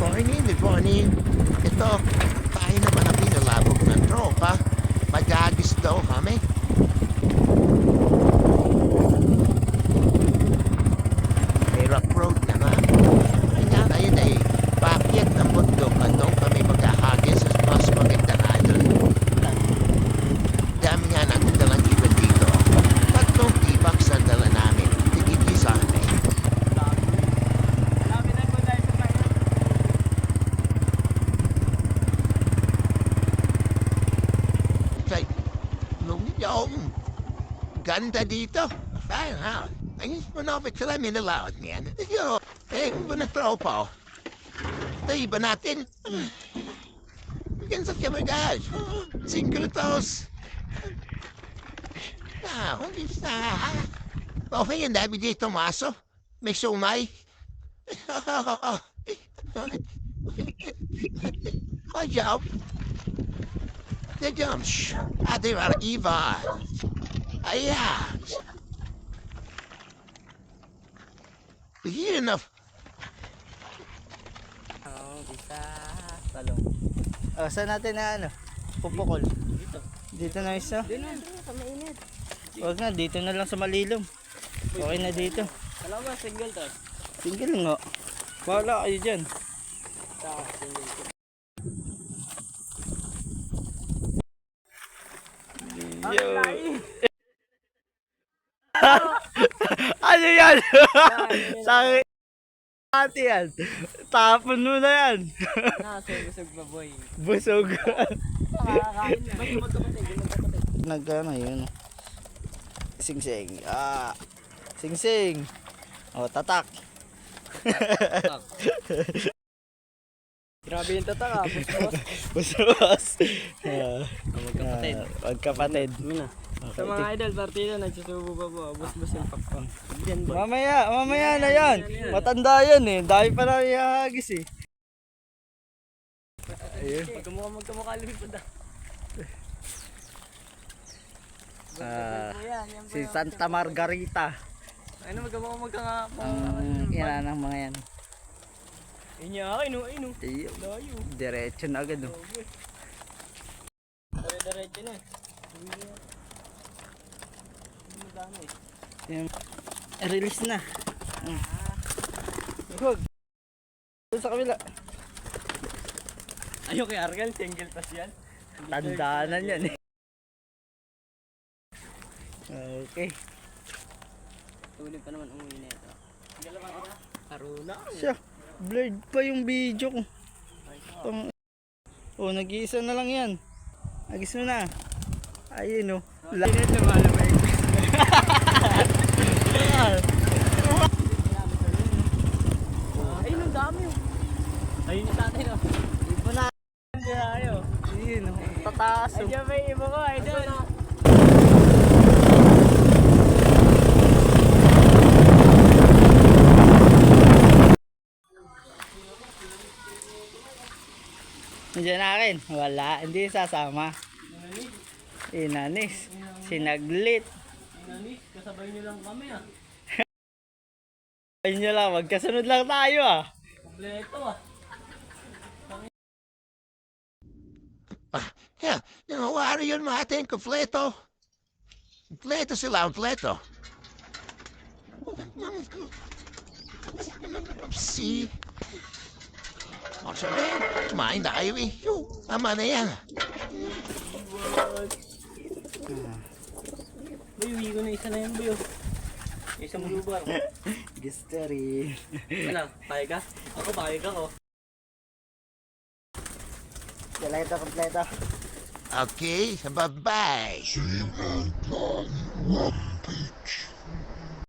Good morning. Ito, tayo naman ang pinalabog ng tropa. Magagis daw kami. May rock road naman. Kaya ngayon ay paakyat ng bundok at doon kami maghahagis sa mas maganda nga doon. Dami nga natin dalang iba dito. Tatlong tibak sa dala namin. Tigigisa kami. Ganda dito. Fine, ha? Ayos mo na sila minalawat niyan. Yo, iba na tropa. Ito, iba natin. Bigyan sa kamagaj. Single toes. Hindi sa... Okay, ang dami dito, maso. May sumay. Good job. Good job. Ate Eva. Ayan. Yun enough. Bisa. Talong. Saan natin na ano? Pupukol. Dito. Dito na isa. Dito na, sa mainit. Huwag na, dito na lang sa malilom. Okay na dito. Alam mo, single to. Single nga. Wala kayo dyan. Single. Yo. Ano yan? Sakit. Ate yan. Tapon mo na yan. Busog ba boy? Busog. Nakakain na. Magkapatid. Nagano yun. Sing-sing. Sing-sing. Oh, tatak. Grabe yung tatak busbos. Busbos. Magkapatid. Magkapatid. Muna. Sa mga idol, partido, nagsusubo pa po. Busbos yung pakpang. Yan boy. Mamaya na yan. Matanda yan eh. Dahil pa na ihagis eh. Ayun. Magkamukha lumipad ah. Si Santa Margarita. Ano magkamukha Yan ang mga yan. Inya, ino. Iyo. Layo. Diretso na agad oh. Diretso na. Release na. Huwag. Doon sa kabila. Ayaw kay Argal, single tas yan. Tandaanan yan eh. Okay. Tuloy pa naman umuwi na ito. Karuna. Siya. Blurred pa yung video ko. Oh, nag-iisa na lang yan. Nag-iisa mo na. Ayun oh. Lahat na malamig. Ayun, ang dami oh. Ayun yung tatay no. Iba na. Hindi na kayo. Ayun oh. Tataas oh. Ayun may iba ko, idol. Nandiyan na akin. Wala. Hindi sasama. Inanis. Sinaglit. Inanis, kasabay nyo lang kami ah. Ayun nyo lang. Magkasunod lang tayo ah. Kompleto ah. Yeah, wari yun matin, kompleto. Kompleto sila, kompleto. Si... O sabihin, kumain na kayo eh. Tama na yan. Boy, uwi ko na isa na yan boy oh. Isang lubar. Gisteri. Ano, payag ka? Ako payag ako. Kompleto. Okay, bye-bye.